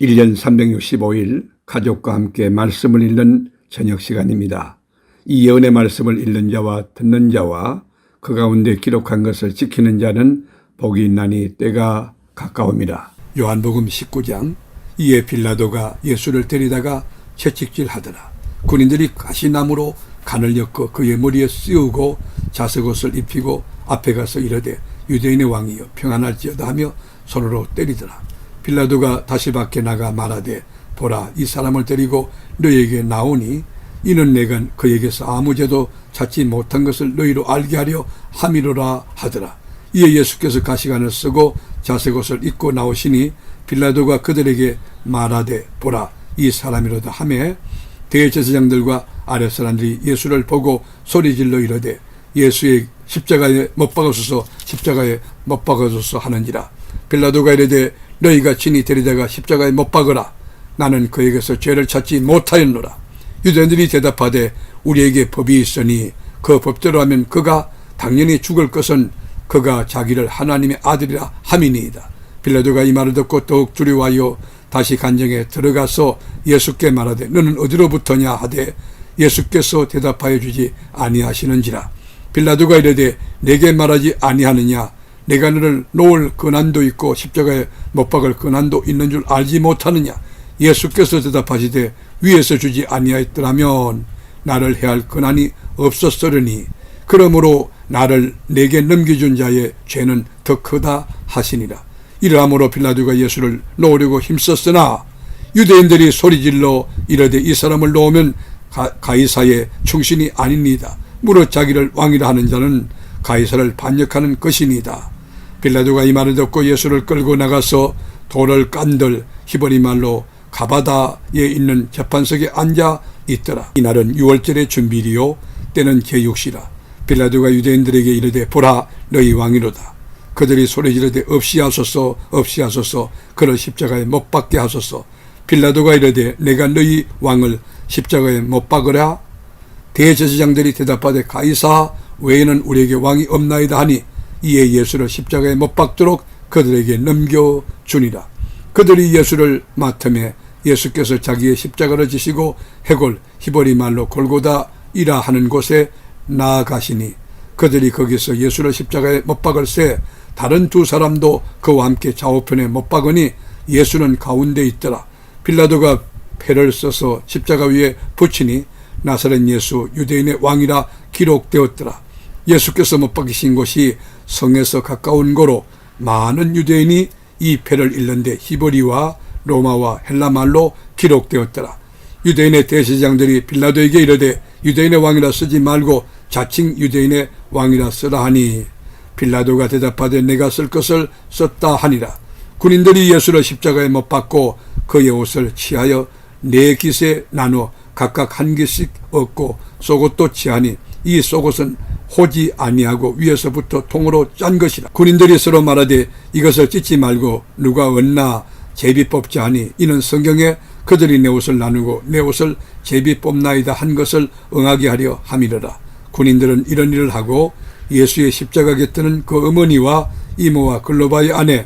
1년 365일 가족과 함께 말씀을 읽는 저녁 시간입니다. 이 예언의 말씀을 읽는 자와 듣는 자와 그 가운데 기록한 것을 지키는 자는 복이 있나니 때가 가까웁니다. 요한복음 19장. 이에 빌라도가 예수를 데리다가 채찍질하더라. 군인들이 가시나무로 간을 엮어 그의 머리에 씌우고 자석옷을 입히고 앞에 가서 이르되 유대인의 왕이여 평안할지어다 하며 서로로 때리더라. 빌라도가 다시 밖에 나가 말하되 보라, 이 사람을 데리고 너희에게 나오니 이는 내가 그에게서 아무 죄도 찾지 못한 것을 너희로 알게 하려 함이로라 하더라. 이에 예수께서 가시관을 쓰고 자색옷을 입고 나오시니 빌라도가 그들에게 말하되 보라, 이 사람이로다 하매 대제사장들과 아랫 사람들이 예수를 보고 소리질러 이르되 예수의 십자가에 못 박으소서, 십자가에 못 박으소서 하는지라. 빌라도가 이르되 너희가 친히 데리다가 십자가에 못 박으라. 나는 그에게서 죄를 찾지 못하였노라. 유대인들이 대답하되 우리에게 법이 있으니 그 법대로 하면 그가 당연히 죽을 것은 그가 자기를 하나님의 아들이라 함이니이다. 빌라도가 이 말을 듣고 더욱 두려워하여 다시 간정에 들어가서 예수께 말하되 너는 어디로부터냐 하되 예수께서 대답하여 주지 아니하시는지라. 빌라도가 이르되 내게 말하지 아니하느냐? 내가 너를 놓을 권한도 있고 십자가에 못 박을 권한도 있는 줄 알지 못하느냐? 예수께서 대답하시되 위에서 주지 아니하였더라면 나를 해할 권한이 없었으려니 그러므로 나를 내게 넘겨준 자의 죄는 더 크다 하시니라. 이러함으로 빌라도가 예수를 놓으려고 힘썼으나 유대인들이 소리질러 이르되 이 사람을 놓으면 가이사의 충신이 아닙니다. 무릇 자기를 왕이라 하는 자는 가이사를 반역하는 것이니이다. 빌라도가 이 말을 듣고 예수를 끌고 나가서 돌을 깐들 히브리 말로 가바다에 있는 재판석에 앉아 있더라. 이날은 6월절의 준비일이요 때는 제6시라. 빌라도가 유대인들에게 이르되 보라, 너희 왕이로다. 그들이 소리지르되 없이 하소서, 없이 하소서, 그를 십자가에 못 박게 하소서. 빌라도가 이르되 내가 너희 왕을 십자가에 못 박으랴? 대제사장들이 대답하되 가이사 외에는 우리에게 왕이 없나이다 하니 이에 예수를 십자가에 못 박도록 그들에게 넘겨주니라. 그들이 예수를 맡음에 예수께서 자기의 십자가를 지시고 해골 히브리 말로 골고다이라 하는 곳에 나아가시니 그들이 거기서 예수를 십자가에 못 박을새 다른 두 사람도 그와 함께 좌우편에 못 박으니 예수는 가운데 있더라. 빌라도가 패를 써서 십자가 위에 붙이니 나사렛 예수 유대인의 왕이라 기록되었더라. 예수께서 못 박히신 곳이 성에서 가까운 고로 많은 유대인이 이 패를 읽는데 히브리와 로마와 헬라말로 기록되었더라. 유대인의 대제사장들이 빌라도에게 이르되 유대인의 왕이라 쓰지 말고 자칭 유대인의 왕이라 쓰라 하니 빌라도가 대답하되 내가 쓸 것을 썼다 하니라. 군인들이 예수를 십자가에 못 박고 그의 옷을 취하여 네 깃에 나누어 각각 한 깃씩 얻고 속옷도 취하니 이 속옷은 호지 아니하고 위에서부터 통으로 짠 것이라. 군인들이 서로 말하되 이것을 찢지 말고 누가 얻나 제비 뽑자 하니 이는 성경에 그들이 내 옷을 나누고 내 옷을 제비 뽑나이다 한 것을 응하게 하려 함이러라. 군인들은 이런 일을 하고 예수의 십자가 곁에는 그 어머니와 이모와 글로바의 아내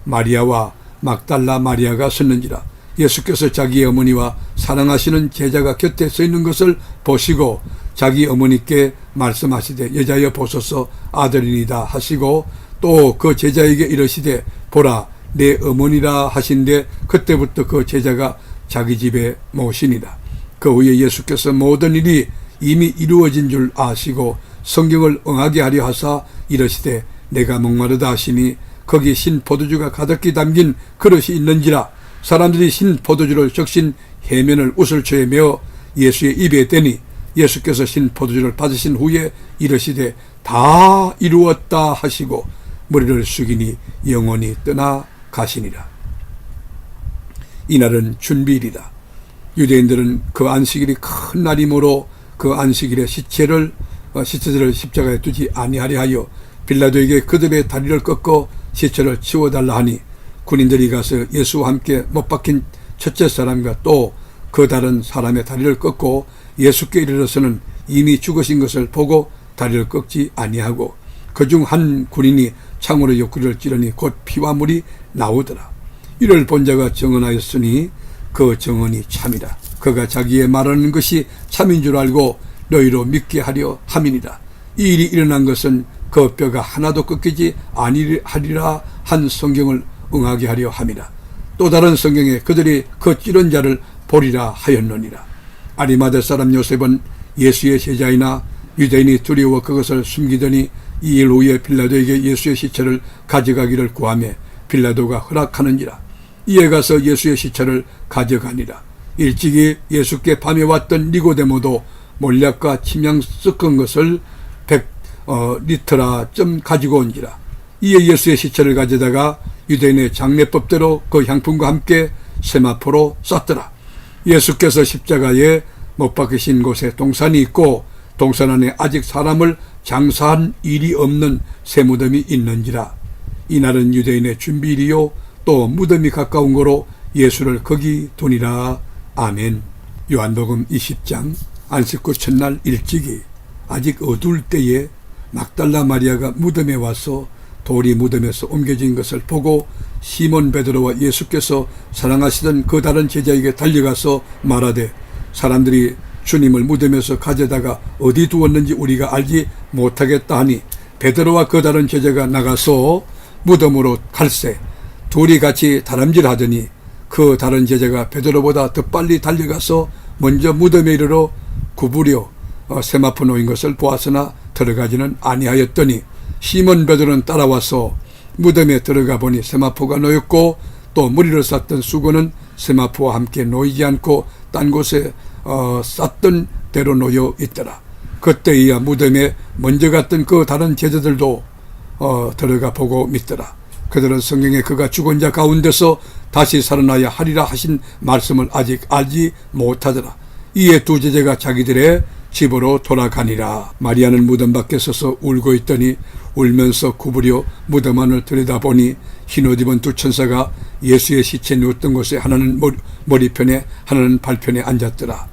마리아와 막달라 마리아가 섰는지라. 예수께서 자기의 어머니와 사랑하시는 제자가 곁에 서 있는 것을 보시고 자기 어머니께 말씀하시되 여자여 보소서 아들이니다 하시고 또 그 제자에게 이르시되 보라 내 어머니라 하신데 그때부터 그 제자가 자기 집에 모시니라. 그 후에 예수께서 모든 일이 이미 이루어진 줄 아시고 성경을 응하게 하려 하사 이르시되 내가 목마르다 하시니 거기 신 포도주가 가득히 담긴 그릇이 있는지라. 사람들이 신 포도주를 적신 해면을 우슬초에 메어 예수의 입에 대니 예수께서 신 포도주를 받으신 후에 이르시되 다 이루었다 하시고 머리를 숙이니 영원히 떠나 가시니라. 이날은 준비일이다. 유대인들은 그 안식일이 큰 날이므로 그 안식일에 시체들을 십자가에 두지 아니하려 하여 빌라도에게 그들의 다리를 꺾어 시체를 치워달라 하니 군인들이 가서 예수와 함께 못 박힌 첫째 사람과 또 그 다른 사람의 다리를 꺾고 예수께 이르러서는 이미 죽으신 것을 보고 다리를 꺾지 아니하고 그중 한 군인이 창으로 옆구리를 찌르니 곧 피와 물이 나오더라. 이를 본 자가 증언하였으니 그 증언이 참이라. 그가 자기의 말하는 것이 참인 줄 알고 너희로 믿게 하려 함이니라. 이 일이 일어난 것은 그 뼈가 하나도 꺾이지 아니하리라 한 성경을 응하게 하려 함이라. 또 다른 성경에 그들이 그 찌른 자를 보리라 하였느니라. 아리마대 사람 요셉은 예수의 제자이나 유대인이 두려워 그것을 숨기더니 이 일 후에 빌라도에게 예수의 시체를 가져가기를 구하며 빌라도가 허락하는지라. 이에 가서 예수의 시체를 가져가니라. 일찍이 예수께 밤에 왔던 니고데모도 몰약과 침향 섞은 것을 100리터라쯤 가지고 온지라. 이에 예수의 시체를 가져다가 유대인의 장례법대로 그 향품과 함께 세마포로 쌌더라. 예수께서 십자가에 못 박히신 곳에 동산이 있고 동산 안에 아직 사람을 장사한 일이 없는 새 무덤이 있는지라. 이날은 유대인의 준비일이요 또 무덤이 가까운 거로 예수를 거기 두니라. 아멘. 요한복음 20장 안식구 첫날 일찍이 아직 어두울 때에 막달라 마리아가 무덤에 와서 돌이 무덤에서 옮겨진 것을 보고 시몬 베드로와 예수께서 사랑하시던 그 다른 제자에게 달려가서 말하되 사람들이 주님을 무덤에서 가져다가 어디 두었는지 우리가 알지 못하겠다 하니 베드로와 그 다른 제자가 나가서 무덤으로 갈새 둘이 같이 다람질하더니 그 다른 제자가 베드로보다 더 빨리 달려가서 먼저 무덤에 이르러 구부려 세마포 놓인 것을 보았으나 들어가지는 아니하였더니 시몬 베드로는 따라와서 무덤에 들어가 보니 세마포가 놓였고 또 무리를 쌌던 수건은 세마포와 함께 놓이지 않고 딴 곳에 쌌던 대로 놓여 있더라. 그때야 무덤에 먼저 갔던 그 다른 제자들도 들어가 보고 믿더라. 그들은 성경에 그가 죽은 자 가운데서 다시 살아나야 하리라 하신 말씀을 아직 알지 못하더라. 이에 두 제자가 자기들의 집으로 돌아가니라. 마리아는 무덤 밖에 서서 울고 있더니 울면서 구부려 무덤 안을 들여다보니 흰옷 입은 두 천사가 예수의 시체 누웠던 곳에 하나는 머리편에 하나는 발편에 앉았더라.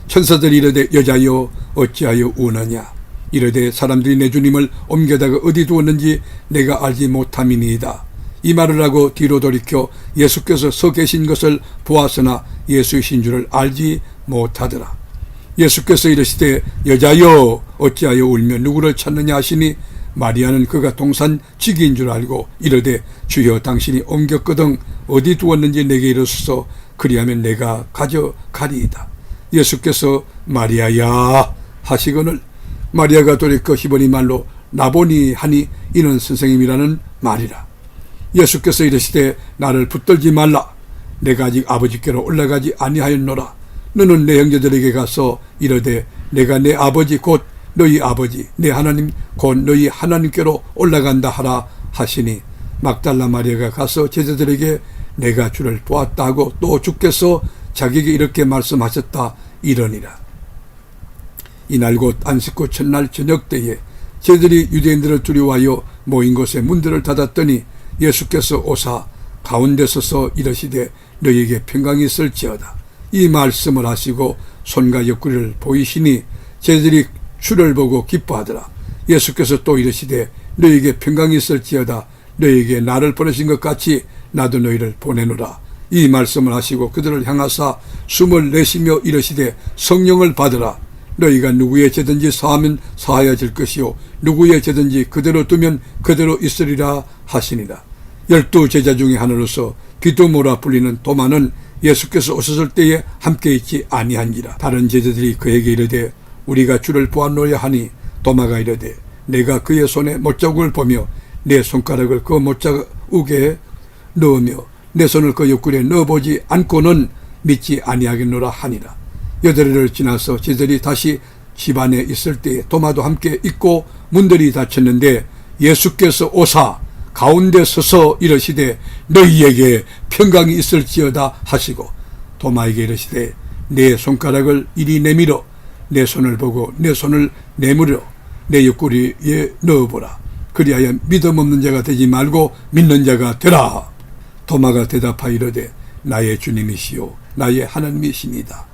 천사들이 이르되 여자여 어찌하여 우느냐. 이르되 사람들이 내 주님을 옮겨다가 어디 두었는지 내가 알지 못함이니이다. 이 말을 하고 뒤로 돌이켜 예수께서 서 계신 것을 보았으나 예수이신 줄을 알지 못하더라. 예수께서 이르시되 여자여 어찌하여 울며 누구를 찾느냐 하시니 마리아는 그가 동산 지기인 줄 알고 이르되 주여 당신이 옮겼거든 어디 두었는지 내게 이르소서 그리하면 내가 가져가리이다. 예수께서 마리아야 하시거늘 마리아가 돌이켜 히브리 말로 라보니 하니 이는 선생님이라는 말이라. 예수께서 이르시되 나를 붙들지 말라. 내가 아직 아버지께로 올라가지 아니하였노라. 너는 내 형제들에게 가서 이르되 내가 내 아버지 곧 너희 아버지 내 하나님 곧 너희 하나님께로 올라간다 하라 하시니 막달라 마리아가 가서 제자들에게 내가 주를 보았다 하고 또 주께서 자기에게 이렇게 말씀하셨다 이러니라. 이날 곧 안식구 첫날 저녁 때에 제자들이 유대인들을 두려워하여 모인 곳에 문들을 닫았더니 예수께서 오사 가운데 서서 이르시되 너희에게 평강이 있을지어다. 이 말씀을 하시고 손과 옆구리를 보이시니 제자들이 주를 보고 기뻐하더라. 예수께서 또 이르시되 너희에게 평강이 있을지어다. 너희에게 나를 보내신 것 같이 나도 너희를 보내노라. 이 말씀을 하시고 그들을 향하사 숨을 내쉬며 이르시되 성령을 받으라. 너희가 누구의 죄든지 사하면 사하여질 것이요 누구의 죄든지 그대로 두면 그대로 있으리라 하시니라. 12 제자 중에 하나로서 디도모라 불리는 도마는 예수께서 오셨을 때에 함께 있지 아니한지라. 다른 제자들이 그에게 이르되 우리가 주를 보았노라 하니 도마가 이르되 내가 그의 손에 못자국을 보며 내 손가락을 그 못자국에 넣으며 내 손을 그 옆구리에 넣어보지 않고는 믿지 아니하겠노라 하니라. 8일을 지나서 제자들이 다시 집안에 있을 때에 도마도 함께 있고 문들이 닫혔는데 예수께서 오사 가운데 서서 이르시되 너희에게 평강이 있을지어다 하시고 도마에게 이르시되 내 손가락을 이리 내밀어 내 손을 보고 내 손을 내물어 내 옆구리에 넣어보라. 그리하여 믿음 없는 자가 되지 말고 믿는 자가 되라. 도마가 대답하여 이르되 나의 주님이시요 나의 하나님이시니이다.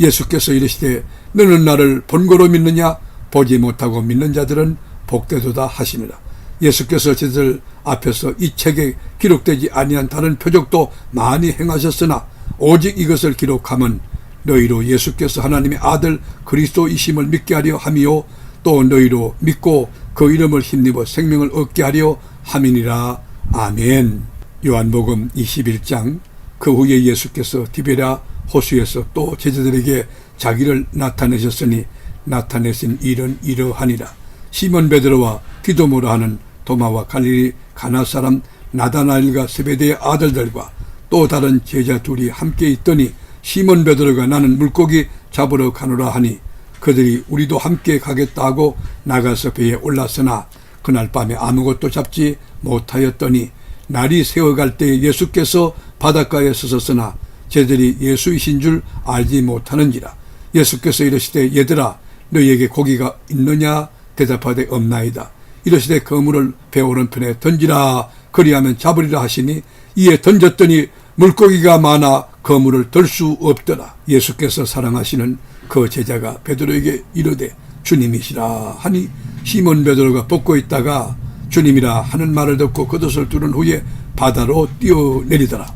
예수께서 이르시되 너는 나를 본고로 믿느냐. 보지 못하고 믿는 자들은 복되도다 하시니라. 예수께서 저들 앞에서 이 책에 기록되지 아니한 다른 표적도 많이 행하셨으나 오직 이것을 기록함은 너희로 예수께서 하나님의 아들 그리스도이심을 믿게 하려 함이요 또 너희로 믿고 그 이름을 힘입어 생명을 얻게 하려 함이니라. 아멘. 요한복음 21장. 그 후에 예수께서 디베랴 호수에서 또 제자들에게 자기를 나타내셨으니 나타내신 일은 이러하니라. 시몬 베드로와 디도모라 하는 도마와 갈릴리 가나 사람 나다나엘과 세베대의 아들들과 또 다른 제자 둘이 함께 있더니 시몬 베드로가 나는 물고기 잡으러 가노라 하니 그들이 우리도 함께 가겠다 하고 나가서 배에 올랐으나 그날 밤에 아무것도 잡지 못하였더니 날이 새어갈 때에 예수께서 바닷가에 서셨으나 제들이 예수이신 줄 알지 못하는지라. 예수께서 이르시되 얘들아 너희에게 고기가 있느냐 대답하되 없나이다. 이르시되 그물을 배 오른편에 던지라 그리하면 잡으리라 하시니 이에 던졌더니 물고기가 많아 그물을 들 수 없더라. 예수께서 사랑하시는 그 제자가 베드로에게 이르되 주님이시라 하니 시몬 베드로가 벗고 있다가 주님이라 하는 말을 듣고 겉옷을 두른 후에 바다로 뛰어내리더라.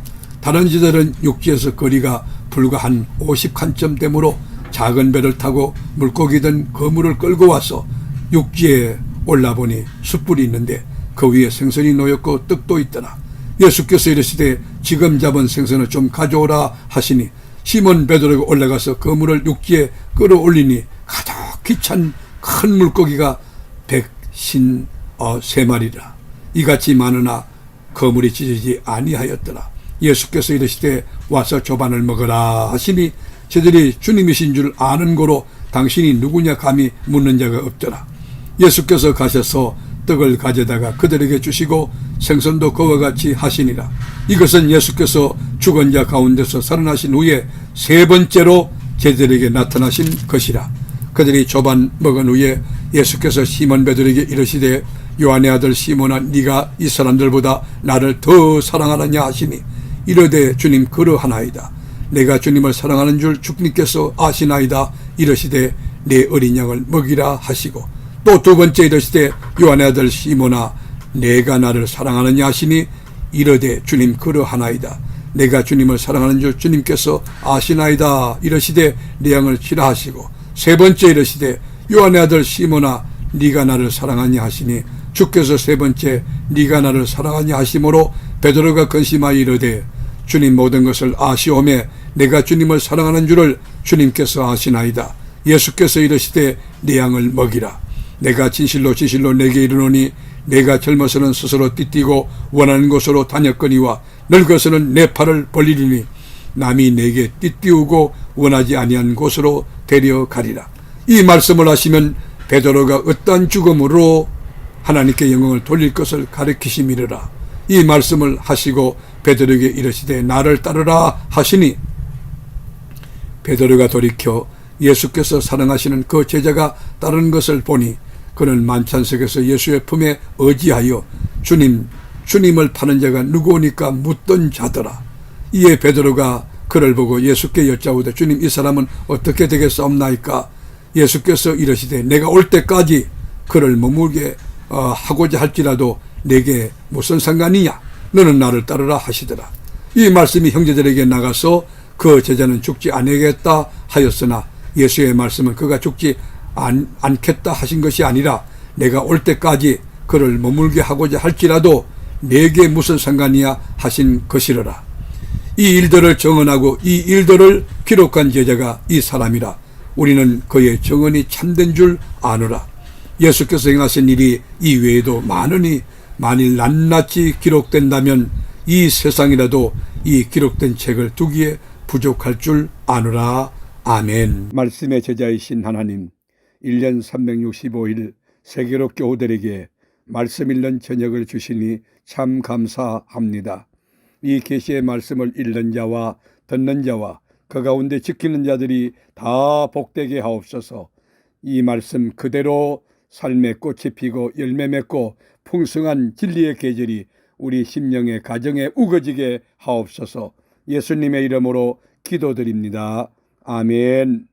다른 제자들은 육지에서 거리가 불과 한 50칸쯤 되므로 작은 배를 타고 물고기 든 그물을 끌고 와서 육지에 올라보니 숯불이 있는데 그 위에 생선이 놓였고 떡도 있더라. 예수께서 이르시되 지금 잡은 생선을 좀 가져오라 하시니 시몬 베드로가 올라가서 그물을 육지에 끌어올리니 가득히 찬 큰 물고기가 153마리라. 이같이 많으나 그물이 찢어지지 아니하였더라. 예수께서 이르시되 와서 조반을 먹으라 하시니 저들이 주님이신 줄 아는 고로 당신이 누구냐 감히 묻는 자가 없더라. 예수께서 가셔서 떡을 가져다가 그들에게 주시고 생선도 그와 같이 하시니라. 이것은 예수께서 죽은 자 가운데서 살아나신 후에 세 번째로 제자들에게 나타나신 것이라. 그들이 조반 먹은 후에 예수께서 시몬 베드로에게 이르시되 요한의 아들 시몬아 네가 이 사람들보다 나를 더 사랑하느냐 하시니 이르되 주님 그러하나이다. 내가 주님을 사랑하는 줄 주님께서 아시나이다. 이르시되 내 어린 양을 먹이라 하시고 또 두 번째 이르시되 요한의 아들 시몬아 내가 나를 사랑하느냐 하시니 이르되 주님 그러하나이다. 내가 주님을 사랑하는 줄 주님께서 아시나이다. 이르시되 내 양을 치라 하시고 세 번째 이르시되 요한의 아들 시몬아 네가 나를 사랑하냐 하시니 주께서 세 번째 네가 나를 사랑하냐 하심으로 베드로가 근심하여 이르되 주님 모든 것을 아시오매 내가 주님을 사랑하는 줄을 주님께서 아시나이다. 예수께서 이르시되 내 양을 먹이라. 내가 진실로 진실로 내게 이르노니 내가 젊어서는 스스로 띠뛰고 원하는 곳으로 다녔거니와 늙어서는 내 팔을 벌리리니 남이 내게 띠띠우고 원하지 아니한 곳으로 데려가리라. 이 말씀을 하시면 베드로가 어떠한 죽음으로 하나님께 영광을 돌릴 것을 가르치심이르라. 이 말씀을 하시고 베드로에게 이르시되 나를 따르라 하시니 베드로가 돌이켜 예수께서 사랑하시는 그 제자가 따르는 것을 보니 그는 만찬석에서 예수의 품에 의지하여 주님을 파는 자가 누구오니까 묻던 자더라. 이에 베드로가 그를 보고 예수께 여짜오되 주님 이 사람은 어떻게 되겠사옵나이까. 예수께서 이르시되 내가 올 때까지 그를 머물게 하고자 할지라도 내게 무슨 상관이냐. 너는 나를 따르라 하시더라. 이 말씀이 형제들에게 나가서 그 제자는 죽지 아니하겠다 하였으나 예수의 말씀은 그가 죽지 않겠다 하신 것이 아니라 내가 올 때까지 그를 머물게 하고자 할지라도 내게 무슨 상관이야 하신 것이로라. 이 일들을 정언하고 이 일들을 기록한 제자가 이 사람이라. 우리는 그의 정언이 참된 줄 아노라. 예수께서 행하신 일이 이 외에도 많으니 만일 낱낱이 기록된다면 이 세상이라도 이 기록된 책을 두기에 부족할 줄 아노라. 아멘. 말씀의 제자이신 하나님, 1년 365일 세계로 교우들에게 말씀 읽는 저녁을 주시니 참 감사합니다. 이 계시의 말씀을 읽는 자와 듣는 자와 그 가운데 지키는 자들이 다 복되게 하옵소서. 이 말씀 그대로 삶의 꽃이 피고 열매 맺고 풍성한 진리의 계절이 우리 심령의 가정에 우거지게 하옵소서. 예수님의 이름으로 기도드립니다. 아멘.